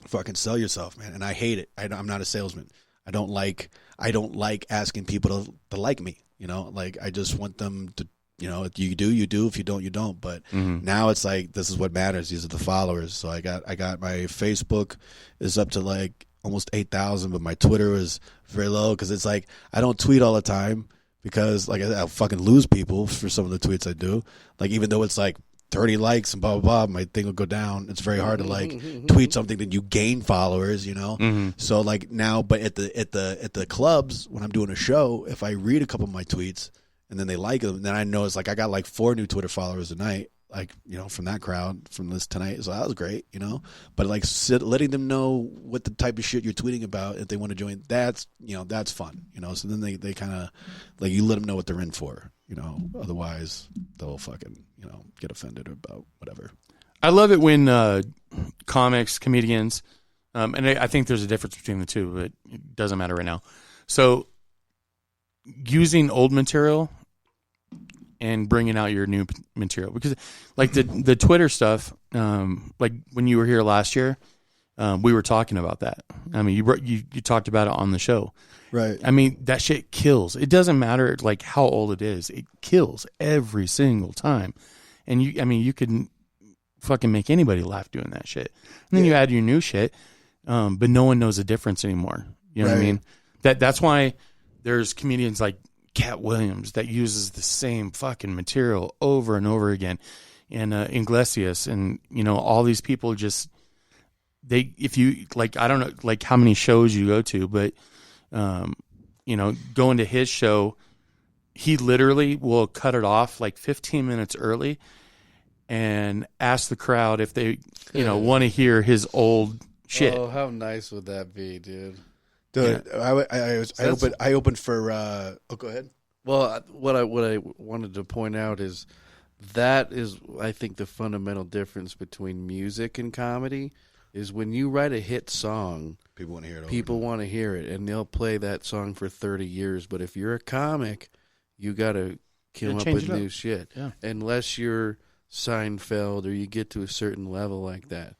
fucking sell yourself, man. And I hate it. I'm not a salesman. I don't like asking people to like me. Like I just want them to. If you do, you do. If you don't, you don't. But now it's like this is what matters. These are the followers. So I got my Facebook is up to like almost 8,000, but my Twitter is very low because it's like I don't tweet all the time because like I'll fucking lose people for some of the tweets I do. Like even though it's like 30 likes and blah blah blah, my thing will go down. It's very hard to like tweet something that you gain followers. So like now, but at the clubs when I'm doing a show, if I read a couple of my tweets. And then they like them. Then I know it's like I got like 4 new Twitter followers a night, like from that crowd from this tonight. So that was great, But like letting them know what the type of shit you're tweeting about if they want to join. That's that's fun, So then they kind of like you let them know what they're in for, Otherwise they'll fucking get offended about whatever. I love it when comics, comedians, and I think there's a difference between the two, but it doesn't matter right now. So. Using old material and bringing out your new material because like the Twitter stuff, like when you were here last year, we were talking about that. I mean, you talked about it on the show, right? I mean, that shit kills. It doesn't matter like how old it is. It kills every single time. And you could fucking make anybody laugh doing that shit. And then you add your new shit, but no one knows the difference anymore. You know what I mean? That's why there's comedians like Cat Williams that uses the same fucking material over and over again, and Iglesias, and all these people just if you like, I don't know like how many shows you go to, but going to his show, he literally will cut it off like 15 minutes early and ask the crowd if they want to hear his old shit. Oh, how nice would that be, dude? Dude, I opened for. Go ahead. Well, what I wanted to point out is that is, I think, the fundamental difference between music and comedy is when you write a hit song, people want to hear it. People want to hear it, and they'll play that song for 30 years. But if you're a comic, you got to come up with new shit, unless you're Seinfeld or you get to a certain level like that.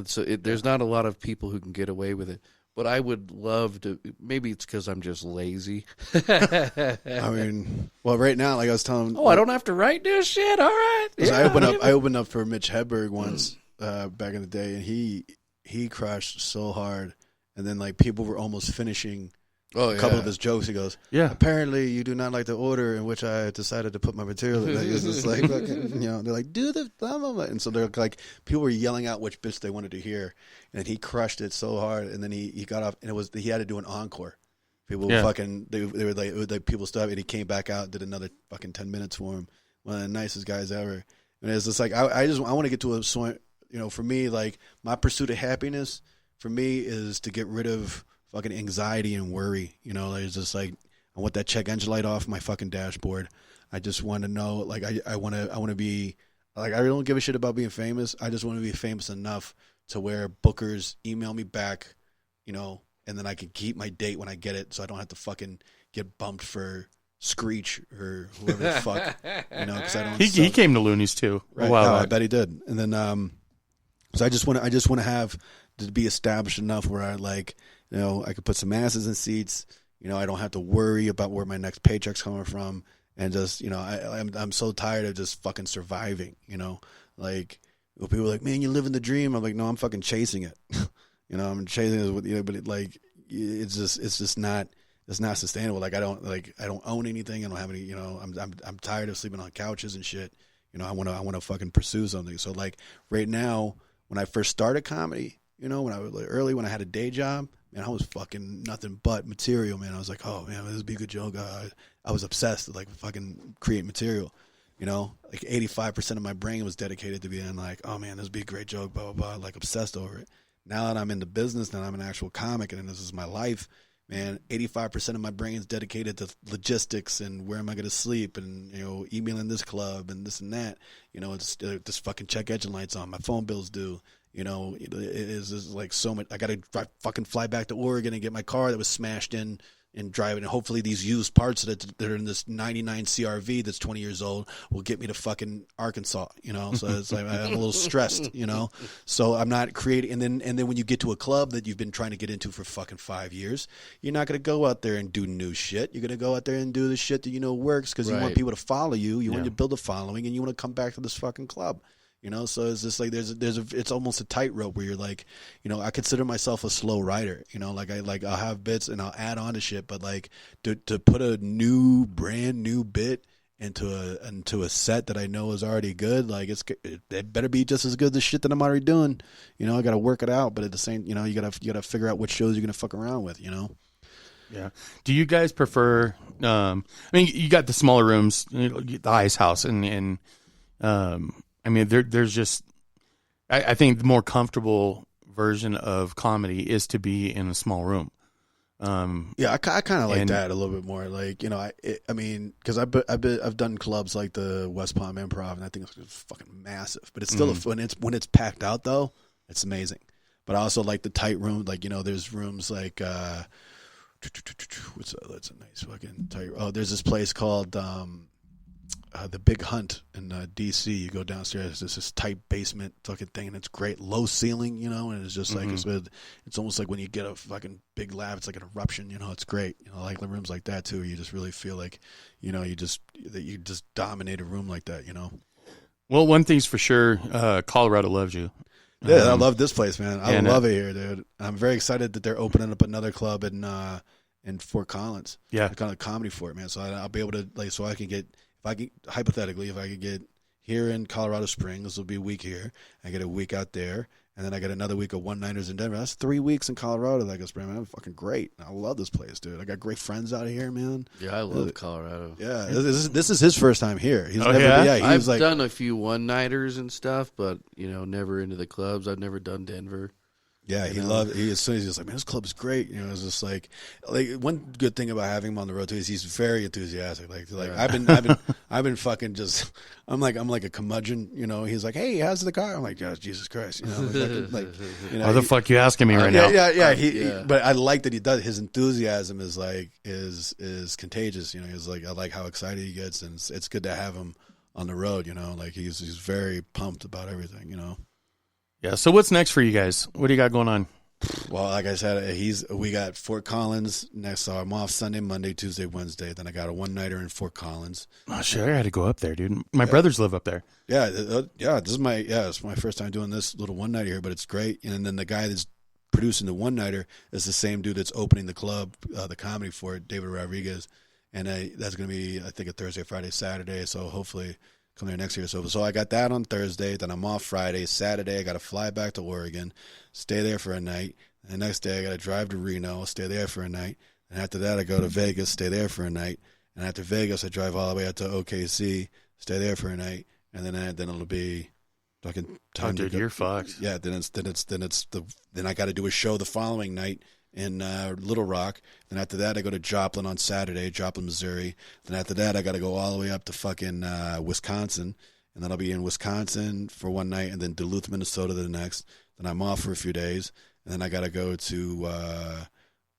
So there's not a lot of people who can get away with it. But I would love to. Maybe it's because I'm just lazy. I mean, well, right now, like I was telling. I don't have to write new shit. All right. Yeah. I opened up for Mitch Hedberg once back in the day, and he crushed so hard, and then like people were almost finishing a couple of his jokes. He goes, "Yeah, apparently you do not like the order in which I decided to put my material." In. It's just like, they're like, "Do the blah blah blah," and so they're like, people were yelling out which bits they wanted to hear. And he crushed it so hard, and then he got off, and he had to do an encore. People fucking they were like people stopped, and he came back out, did another fucking 10 minutes for him. One of the nicest guys ever. And it's just like I want to get to a point, for me, like my pursuit of happiness for me is to get rid of fucking anxiety and worry. Like it's just like I want that check engine light off my fucking dashboard. I just want to know, like I want to be like I don't give a shit about being famous. I just want to be famous enough to where bookers email me back, and then I can keep my date when I get it, so I don't have to fucking get bumped for Screech or whoever the fuck, because I don't. He came to Lonnies too. Right? No, I bet he did. And then, so I just want to have to be established enough where I like, I could put some asses in seats. I don't have to worry about where my next paycheck's coming from, and just, I'm so tired of just fucking surviving. Like. Well, people are like, man, you live in the dream. I'm like, no, I'm fucking chasing it. I'm chasing it, but it's just not sustainable. Like I don't own anything. I don't have any. I'm tired of sleeping on couches and shit. I want to fucking pursue something. So like right now, when I first started comedy, when I was early, when I had a day job, man, I was fucking nothing but material, man. I was like, oh man, this would be a good joke. I was obsessed with like fucking create material. You know, like 85% of my brain was dedicated to being like, oh man, this would be a great joke, blah, blah, blah, like obsessed over it. Now that I'm in the business, now I'm an actual comic and this is my life, man, 85% of my brain is dedicated to logistics and where am I going to sleep and, you know, emailing this club and this and that. You know, it's just fucking check engine lights on. My phone bill's due. You know, it is like so much. I got to fucking fly back to Oregon and get my car that was smashed in and drive it. And hopefully these used parts that are in this 99 CRV that's 20 years old will get me to fucking Arkansas, you know? So it's like I'm a little stressed, you know? So I'm not creating. And then when you get to a club that you've been trying to get into for fucking 5 years, you're not going to go out there and do new shit. You're going to go out there and do the shit that you know works because you want people to follow you. You want to build a following and you want to come back to this fucking club. You know, so it's just like it's almost a tightrope where you're like, you know, I consider myself a slow writer. You know, I'll have bits and I'll add on to shit, but like to put a brand new bit into a set that I know is already good, like it better be just as good as the shit that I'm already doing. You know, I got to work it out, but at the same, you know, you gotta figure out what shows you're gonna fuck around with. You know. Yeah. Do you guys prefer? I mean, you got the smaller rooms, the Ice House, and I mean, there's just, I think the more comfortable version of comedy is to be in a small room. Yeah, I kind of like that a little bit more. Like, you know, I mean, because I've done clubs like the West Palm Improv, and I think it's fucking massive. But it's still when it's packed out though, it's amazing. But I also like the tight room. Like, you know, there's rooms like that's a nice fucking tight. Oh, there's this place called the Big Hunt in D.C. You go downstairs, there's this tight basement fucking thing, and it's great. Low ceiling, you know, and it's just like it's almost like when you get a fucking big laugh, it's like an eruption, you know. It's great, you know. I like the rooms like that too. You just really feel like, you know, you just dominate a room like that, you know. Well, one thing's for sure, Colorado loves you. Yeah, I love this place, man. I love it here, dude. I'm very excited that they're opening up another club in Fort Collins. Yeah, kind of comedy fort, man. So I'll be able to so I can get. If I could get here in Colorado Springs, this will be a week here. I get a week out there, and then I get another week of one-nighters in Denver. That's 3 weeks in Colorado that I can spend. Man, I'm fucking great. I love this place, dude. I got great friends out here, man. Yeah, I love Colorado. Yeah, this is his first time here. I've done a few one-nighters and stuff, but, you know, never into the clubs. I've never done Denver. Yeah, as soon as he's like, man, this club's great. You know, it's just like one good thing about having him on the road too is he's very enthusiastic. Like I've been fucking just I'm like a curmudgeon. You know, he's like, hey, how's the car? I'm like, yeah, Jesus Christ. You know, you know, why the fuck you asking me right now? Yeah. But I like that he does. His enthusiasm is like is contagious. You know, he's like, I like how excited he gets, and it's good to have him on the road. You know, like he's very pumped about everything. You know. Yeah. So what's next for you guys? What do you got going on? Well, like I said, we got Fort Collins next. So I'm off Sunday, Monday, Tuesday, Wednesday. Then I got a one-nighter in Fort Collins. Oh shit! I had to go up there, dude. My brothers live up there. Yeah. It's my first time doing this little one-nighter here, but it's great. And then the guy that's producing the one-nighter is the same dude that's opening the club, the comedy for it, David Rodriguez. And that's going to be, I think, a Thursday, Friday, Saturday. So hopefully come there next year. So I got that on Thursday. Then I'm off Friday. Saturday, I got to fly back to Oregon, stay there for a night. And the next day, I got to drive to Reno, stay there for a night. And after that, I go to Vegas, stay there for a night. And after Vegas, I drive all the way out to OKC, stay there for a night. And then it'll be fucking time to go. You're fucked. Yeah. Then I got to do a show the following night in Little Rock. Then after that, I go to Joplin on Saturday, Joplin, Missouri. Then after that, I got to go all the way up to fucking Wisconsin. And then I'll be in Wisconsin for one night, and then Duluth, Minnesota the next. Then I'm off for a few days. And then I got to go to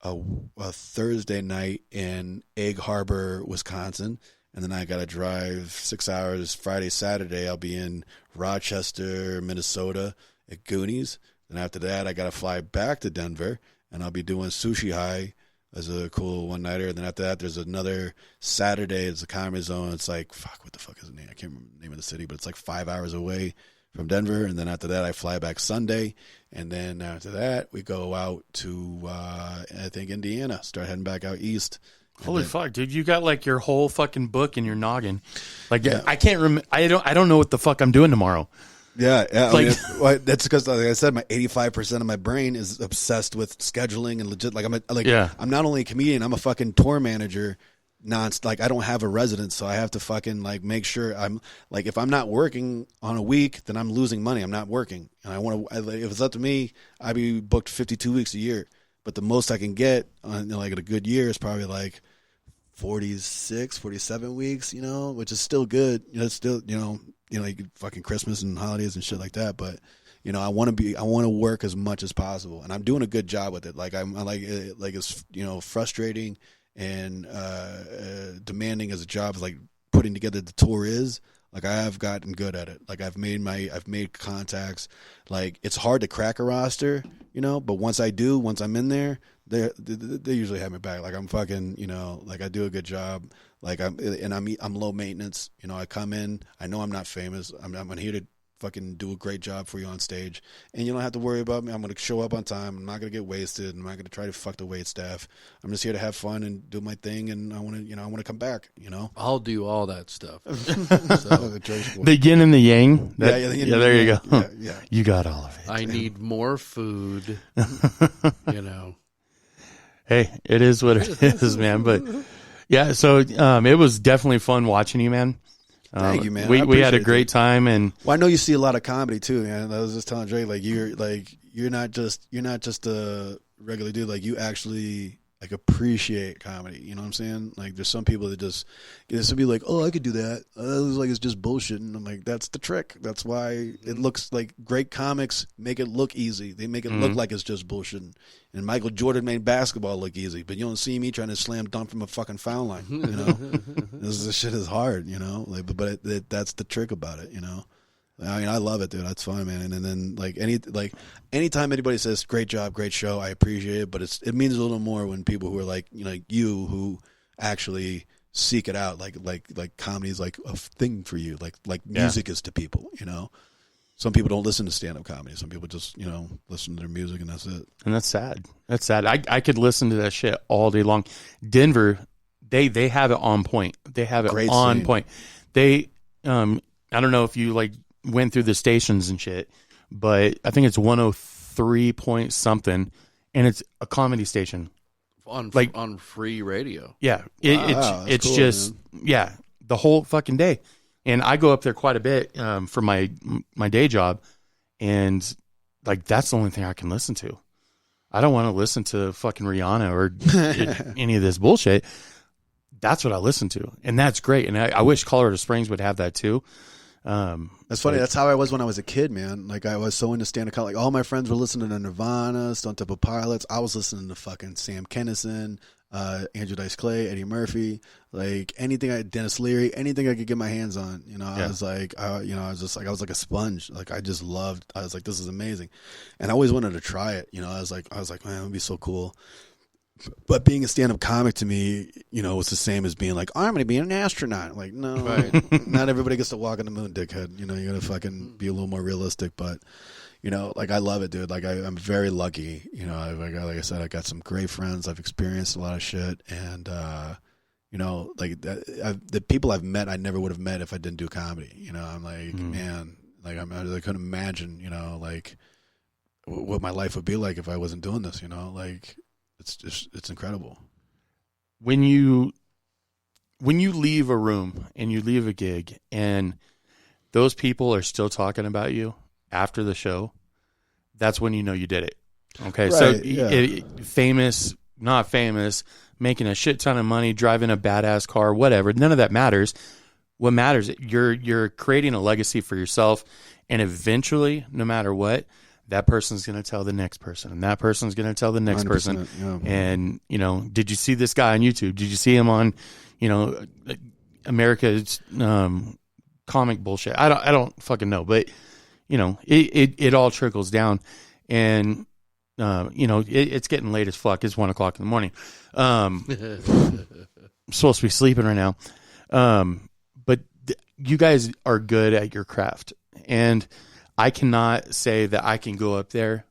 a Thursday night in Egg Harbor, Wisconsin. And then I got to drive 6 hours Friday, Saturday. I'll be in Rochester, Minnesota at Goonies. And after that, I got to fly back to Denver. And I'll be doing Sushi High as a cool one-nighter. And then after that, there's another Saturday. It's a Comedy Zone. It's like, what the fuck is the name? I can't remember the name of the city, but it's like 5 hours away from Denver. And then after that, I fly back Sunday. And then after that, we go out to, I think, Indiana. Start heading back out east. Holy fuck, dude! You got like your whole fucking book in your noggin. Like, yeah. I can't remember. I don't know what the fuck I'm doing tomorrow. Yeah. Like, that's because, like I said, my 85% of my brain is obsessed with scheduling and legit. Like I'm not only a comedian, I'm a fucking tour manager like I don't have a residence, so I have to fucking like make sure I'm like, if I'm not working on a week, then I'm losing money. I'm not working, and I want to. If it's up to me, I'd be booked 52 weeks a year. But the most I can get on like a good year is probably like 46, 47 weeks. Which is still good. It's still like fucking Christmas and holidays and shit like that. But I want to work as much as possible, and I'm doing a good job with it. Like I like it's frustrating and demanding as a job as like putting together the tour is. Like I have gotten good at it. Like I've made contacts. Like it's hard to crack a roster, but once I'm in there, they usually have me back. Like I'm fucking, like I do a good job. Like I'm low maintenance. I come in, I know I'm not famous. I'm here to fucking do a great job for you on stage, and you don't have to worry about me. I'm going to show up on time. I'm not going to get wasted. I'm not going to try to fuck the wait staff. I'm just here to have fun and do my thing, and I want to come back. I'll do all that stuff. The yin and the yang. There you go. Yeah. You got all of it. I need more food. Hey, it is what it is, man. But yeah, so it was definitely fun watching you, man. Thank you, man. We had a great time, and I know you see a lot of comedy too, man. I was just telling Drake, like you're not just a regular dude. Like you actually like appreciate comedy. You know what I'm saying? Like there's some people that just be like, oh, I could do that. It's just bullshit. And I'm like, that's the trick. That's why it looks like great comics make it look easy. They make it look like it's just bullshit. And Michael Jordan made basketball look easy, but you don't see me trying to slam dunk from a fucking foul line. This shit is hard. But that's the trick about it. I mean, I love it, dude. That's fun, man. And then anytime anybody says great job, great show, I appreciate it. But it means a little more when people who are like you who actually seek it out, like comedy is like a thing for you, like music is to people. Some people don't listen to stand-up comedy. Some people just, listen to their music and that's it. And that's sad. That's sad. I could listen to that shit all day long. Denver, they have it on point. They have it Great on scene. point. They, I don't know if you went through the stations and shit, but I think it's 103 point something, and it's a comedy station on free radio. Yeah, it's cool, just man. The whole fucking day. And I go up there quite a bit for my day job, and that's the only thing I can listen to. I don't want to listen to fucking Rihanna or any of this bullshit. That's what I listen to, and that's great. And I wish Colorado Springs would have that too. That's funny. That's how I was when I was a kid, man. Like I was so into stand-up comedy. Like all my friends were listening to Nirvana, Stone Temple Pilots. I was listening to fucking Sam Kinison, Andrew Dice Clay, Eddie Murphy, like Dennis Leary, anything I could get my hands on. I was like, I was like a sponge. Like I just loved. I was like, this is amazing, and I always wanted to try it. I was like, man, it would be so cool. But being a stand-up comic to me, was the same as being like, oh, I'm going to be an astronaut. Like, no, not everybody gets to walk on the moon, dickhead. You got to fucking be a little more realistic. But, I love it, dude. Like, I'm very lucky. Like I said, I got some great friends. I've experienced a lot of shit. And, the people I've met, I never would have met if I didn't do comedy. I'm like, man, like, I couldn't imagine, what my life would be like if I wasn't doing this, like... It's incredible. When you leave a room and you leave a gig and those people are still talking about you after the show, that's when you know you did it. Okay, right, so famous, not famous, making a shit ton of money, driving a badass car, whatever. None of that matters. What matters, you're creating a legacy for yourself, and eventually, no matter what, that person's going to tell the next person, and that person's going to tell the next person. Yeah. And, did you see this guy on YouTube? Did you see him on, America's comic bullshit? I don't fucking know, but, it all trickles down. And, it's getting late as fuck. It's 1 o'clock in the morning. I'm supposed to be sleeping right now. But you guys are good at your craft. And I cannot say that I can go up there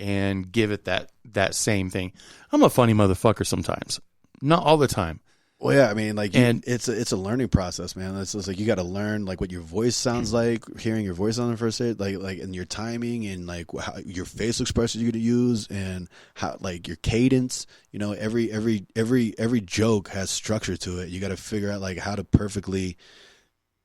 and give it that same thing. I'm a funny motherfucker sometimes. Not all the time. Well, yeah, I mean, like, And- it's a learning process, man. It's just like you got to learn like what your voice sounds like, hearing your voice on the first day, like, and your timing and like how, your facial expressions you're gonna use and how like your cadence. You know, every joke has structure to it. You got to figure out like how to perfectly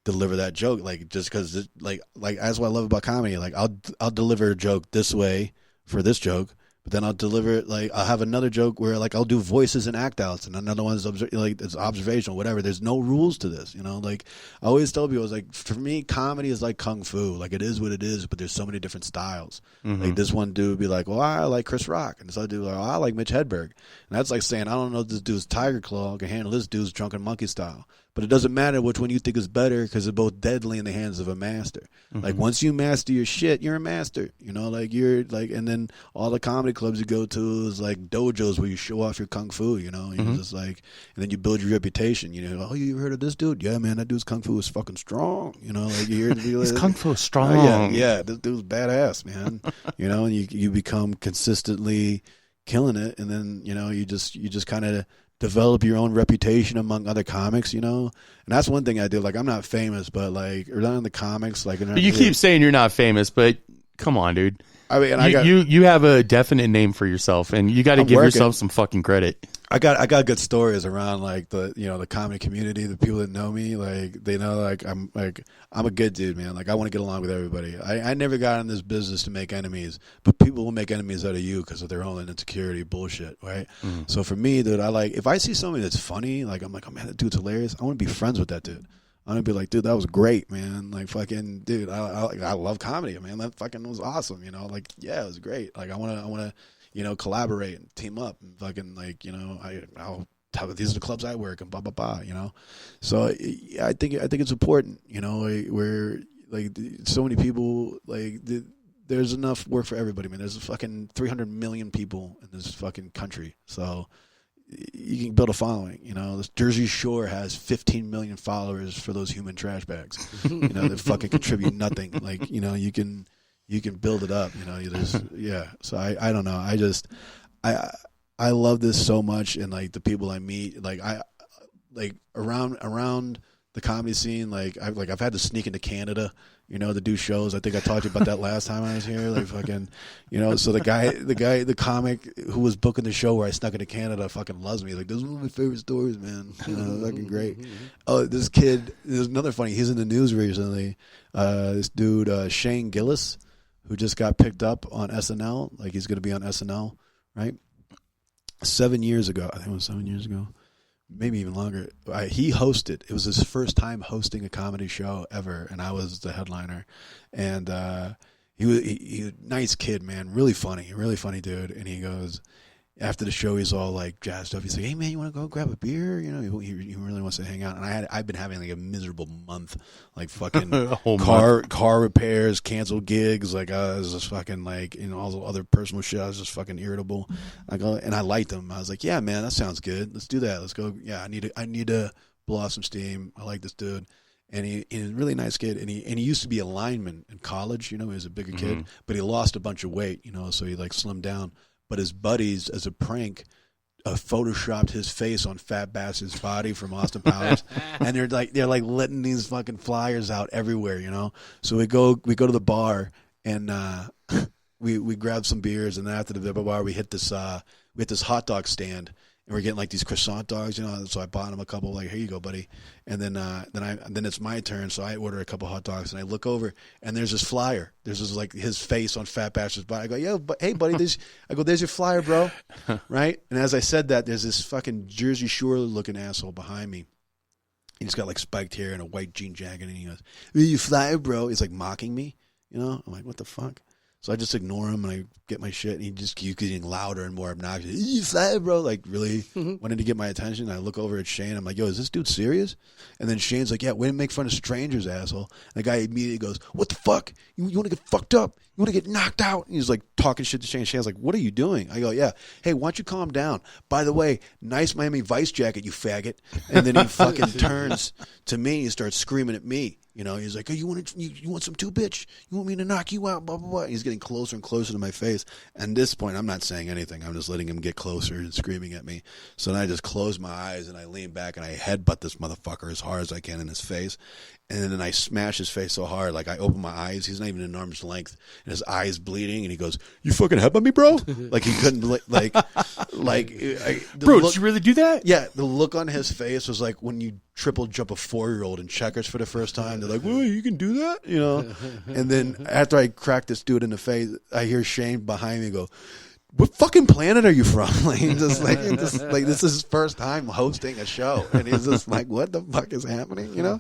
deliver that joke. Like just because like that's what I love about comedy. Like I'll deliver a joke this way for this joke. But then I'll deliver it like I'll have another joke where like I'll do voices and act outs, and another one's like it's observational, whatever. There's no rules to this, you know. Like I always tell people, it's like for me, comedy is like kung fu. Like it is what it is, but there's so many different styles. Like this one dude would be like, "Well, I like Chris Rock," and this other dude like, "Oh, I like Mitch Hedberg," and that's like saying, "I don't know if this dude's Tiger Claw can handle this dude's Drunken Monkey style." But it doesn't matter which one you think is better because they're both deadly in the hands of a master. Like once you master your shit, you're a master. You know, like you're like, and then all the comedy clubs you go to is like dojos where you show off your kung fu. You know, you're just like, and then you build your reputation. You know, oh, you heard of this dude? Yeah, man, that dude's kung fu is fucking strong. You know, like you hear His kung fu is strong. Yeah, this dude's badass, man. You know, and you become consistently killing it, and then you know you just kind of develop your own reputation among other comics, you know? And that's one thing I do. Like, I'm not famous, but, like, or not in the comics. Like, But you keep saying you're not famous, but come on, dude. I mean, you have a definite name for yourself, and you got to give yourself some fucking credit. I got good stories around like the comedy community. The people that know me, like they know I'm a good dude, man. Like I want to get along with everybody. I never got in this business to make enemies, but people will make enemies out of you because of their own insecurity bullshit, right? So for me, dude, I like if I see somebody that's funny, like I'm like, oh man, that dude's hilarious. I want to be friends with that dude. I'm gonna be like, dude, that was great, man. Like, fucking, dude, I love comedy, man. That fucking was awesome, you know. Like, yeah, it was great. Like, I wanna, you know, collaborate and team up and fucking like, you know, I'll tell these are the clubs I work and blah blah blah, you know. So I think it's important, you know, where like so many people like there's enough work for everybody, man. There's a fucking 300 million people in this fucking country, so. You can build a following, you know. This Jersey Shore has 15 million followers for those human trash bags, you know, that fucking contribute nothing. Like, you know, you can build it up, you know. Yeah. So I don't know. I love this so much, and like the people I meet, like around the comedy scene, like I've had to sneak into Canada, you know, to do shows. I think I talked to you about that last time I was here. Like fucking, you know, so the comic who was booking the show where I snuck into Canada fucking loves me. Like, those are one of my favorite stories, man. You know, fucking great. Oh, this kid, there's another funny, he's in the news recently. This dude, Shane Gillis, who just got picked up on SNL. Like, he's going to be on SNL, right? 7 years ago. I think it was 7 years ago. Maybe even longer. He hosted. It was his first time hosting a comedy show ever, and I was the headliner. And he was a nice kid, man, really funny dude. And he goes, after the show, he's all like jazzed up. He's like, "Hey man, you want to go grab a beer?" You know, he really wants to hang out. And I've been having like a miserable month, like fucking car repairs, canceled gigs. Like I was just fucking like, you know, all the other personal shit. I was just fucking irritable. And I liked him. I was like, "Yeah, man, that sounds good. Let's do that. Let's go. Yeah, I need to blow off some steam. I like this dude." And he's a really nice kid. And he used to be a lineman in college. You know, he was a bigger kid, but he lost a bunch of weight. You know, so he like slimmed down. But his buddies, as a prank, photoshopped his face on Fat Bass's body from Austin Powers, and they're like letting these fucking flyers out everywhere, you know. So we go to the bar and we grab some beers, and then after the bar we hit this hot dog stand. And we're getting like these croissant dogs, you know. So I bought him a couple. Like, here you go, buddy. And then it's my turn. So I order a couple hot dogs, and I look over, and there's this flyer. There's this like his face on Fat Bash's body. I go, "Yo, but hey, buddy, there's your flyer, bro." Right? And as I said that, there's this fucking Jersey Shore looking asshole behind me. He's got like spiked hair and a white jean jacket, and he goes, "You flyer, bro." He's like mocking me, you know. I'm like, what the fuck? So I just ignore him and I get my shit, and he just keeps getting louder and more obnoxious. "You fly, bro!" Like really wanted to get my attention. I look over at Shane. I'm like, "Yo, is this dude serious?" And then Shane's like, "Yeah, way to make fun of strangers, asshole." And the guy immediately goes, "What the fuck? You want to get fucked up? You want to get knocked out? And he's like talking shit to Shane. Shane's like, what are you doing? I go, yeah. Hey, why don't you calm down? By the way, nice Miami Vice jacket, you faggot. And then he fucking turns to me and he starts screaming at me. You know, he's like, hey, you want some too, bitch? You want me to knock you out? Blah, blah, blah. He's getting closer and closer to my face. And at this point, I'm not saying anything. I'm just letting him get closer and screaming at me. So then I just close my eyes and I lean back and I headbutt this motherfucker as hard as I can in his face. And then I smash his face so hard, like I open my eyes. He's not even an arm's length, and his eye's bleeding. And he goes, "You fucking headbutt me, bro!" Like he couldn't, Bro, did you really do that? Yeah, the look on his face was like when you triple jump a 4-year-old in checkers for the first time. They're like, "Whoa, you can do that?" You know. And then after I crack this dude in the face, I hear Shane behind me go, "What fucking planet are you from?" Like, this is his first time hosting a show, and he's just like, "What the fuck is happening?" You know.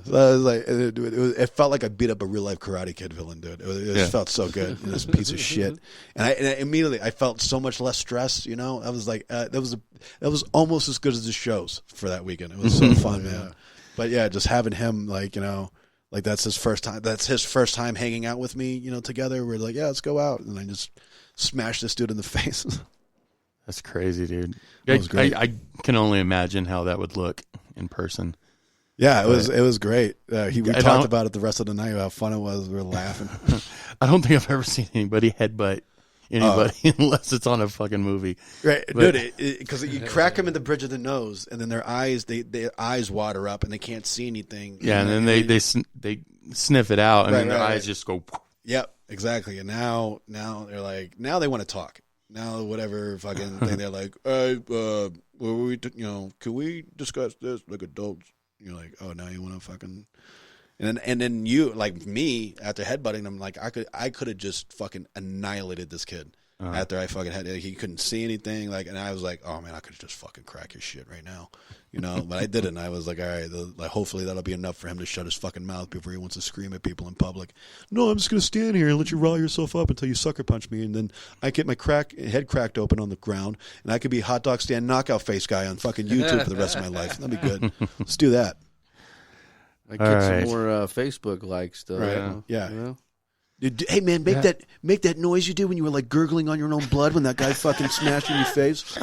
So I was like, it felt like I beat up a real life Karate Kid villain, dude. It just felt so good. This piece of shit, and I immediately I felt so much less stress. You know, I was like, that was almost as good as the shows for that weekend. It was so fun, man. But yeah, just having him like, you know. Like that's his first time. That's his first time hanging out with me. You know, together. We're like, yeah, let's go out, and I just smash this dude in the face. That's crazy, dude. That was great. I can only imagine how that would look in person. Yeah, it was great. We talked about it the rest of the night, how fun it was. We were laughing. I don't think I've ever seen anybody headbutt anybody unless it's on a fucking movie. Right, dude, because you crack them in the bridge of the nose, and then their eyes water up, and they can't see anything. Yeah, and then they sniff it out, and then their eyes just go. Yep, exactly. And now they're like, now they want to talk. Now whatever fucking thing, they're like, can we discuss this like adults? You're like, oh, now you want to fucking, and then you like me after headbutting them, like I could have just fucking annihilated this kid. After I fucking had, he couldn't see anything, like, and I was like, oh man, I could just fucking crack your shit right now, you know. But I didn't. I was like, all right, like, hopefully that'll be enough for him to shut his fucking mouth before he wants to scream at people in public. No, I'm just gonna stand here and let you roll yourself up until you sucker punch me, and then I get my head cracked open on the ground, and I could be hot dog stand knockout face guy on fucking YouTube for the rest of my life. That'd be good. Let's do that. I get some more Facebook likes, though. Right? Yeah. You know? Hey man, make that noise you did when you were like gurgling on your own blood when that guy fucking smashed in your face.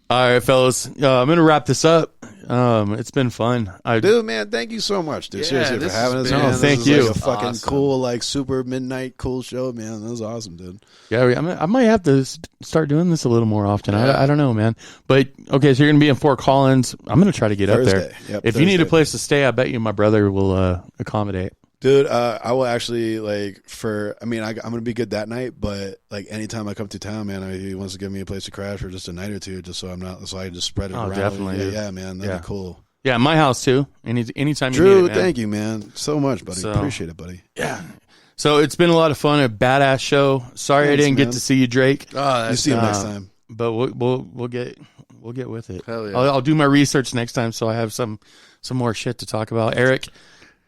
All right, fellas, I'm gonna wrap this up. It's been fun. Dude, man, thank you so much, dude. Yeah, seriously, for having us. No, thank you. Like a fucking cool, like super midnight cool show, man. That was awesome, dude. Yeah, I might have to start doing this a little more often. I don't know, man. But okay, so you're gonna be in Fort Collins. I'm gonna try to get up there. Yep, if you need a place to stay, I bet you my brother will accommodate. Dude, I will actually I'm gonna be good that night, but like anytime I come to town, man, he wants to give me a place to crash for just a night or two, just so I just spread it around. Definitely, yeah, man, that'd be cool. Yeah, my house too. Anytime Drew, you need it, man. Thank you, man, so much, buddy. Appreciate it, buddy. Yeah. So it's been a lot of fun, a badass show. Sorry I didn't get to see you, Drake. You see him next time. But we'll get with it. Hell yeah. I'll do my research next time, so I have some more shit to talk about. Eric.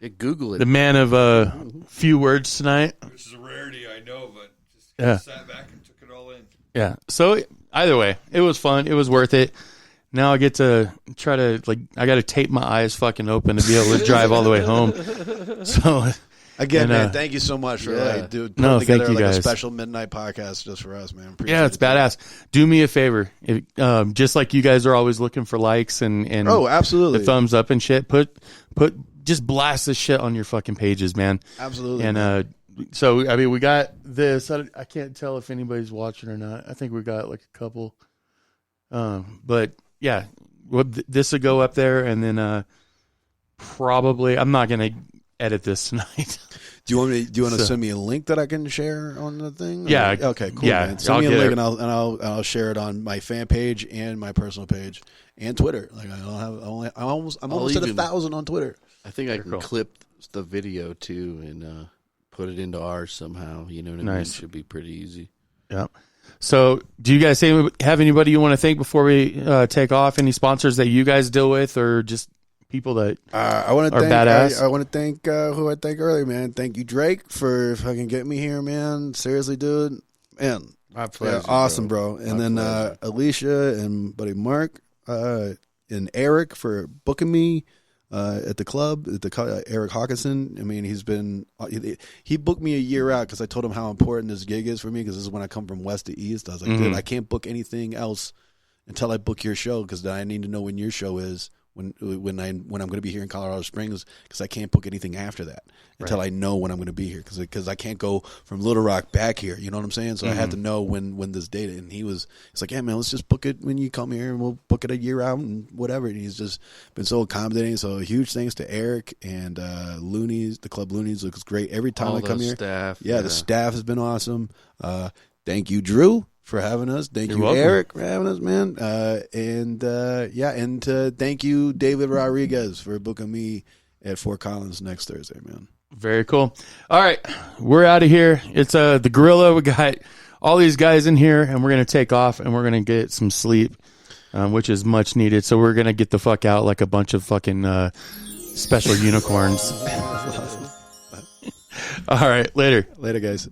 Yeah, Google it. The man of few words tonight. Which is a rarity, I know, but just sat back and took it all in. Yeah. So either way, it was fun. It was worth it. Now I get to try to I got to tape my eyes fucking open to be able to drive all the way home. So again, man, thank you so much for putting together a special midnight podcast just for us, man. Appreciate it's badass. Do me a favor, just like you guys are always looking for likes and absolutely the thumbs up and shit. Just blast this shit on your fucking pages, man. Absolutely. And so, I mean, we got this. I can't tell if anybody's watching or not. I think we got like a couple. But yeah, this will go up there, and then probably I'm not gonna edit this tonight. Do you want to send me a link that I can share on the thing? Yeah. Okay. Cool. Yeah. Man. Send me a link, and I'll share it on my fan page and my personal page and Twitter. Like I'm almost at 1,000 on Twitter. I think I can clip the video too and put it into ours somehow. You know what I mean? It should be pretty easy. Yeah. So, do you guys have anybody you want to thank before we take off? Any sponsors that you guys deal with, or just people that are badass? I want to thank who I thanked earlier, man. Thank you, Drake, for fucking getting me here, man. Seriously, dude. Man, my pleasure. Awesome, bro. And then Alicia and buddy Mark and Eric for booking me. at the club, Eric Hawkinson. I mean, he booked me a year out because I told him how important this gig is for me, because this is when I come from west to east. I was like, dude, I can't book anything else until I book your show, because I need to know when your show is, when I'm going to be here in Colorado Springs, because I can't book anything after that until I know when I'm going to be here, because I can't go from Little Rock back here. You know what I'm saying? So I had to know when this date. And he's like, yeah, man, let's just book it when you come here, and we'll book it a year out and whatever. And he's just been so accommodating. So huge thanks to Eric and Lonnies, the Club Lonnies looks great every time I come here. Staff, the staff has been awesome. Thank you, Drew, for having us. Thank you, welcome. Eric, for having us, man. And thank you, David Rodriguez, for booking me at Fort Collins next Thursday, man. Very cool. All right, we're out of here. It's the Gorilla. We got all these guys in here, and we're going to take off, and we're going to get some sleep, which is much needed. So we're going to get the fuck out like a bunch of fucking special unicorns. All right, later. Later, guys.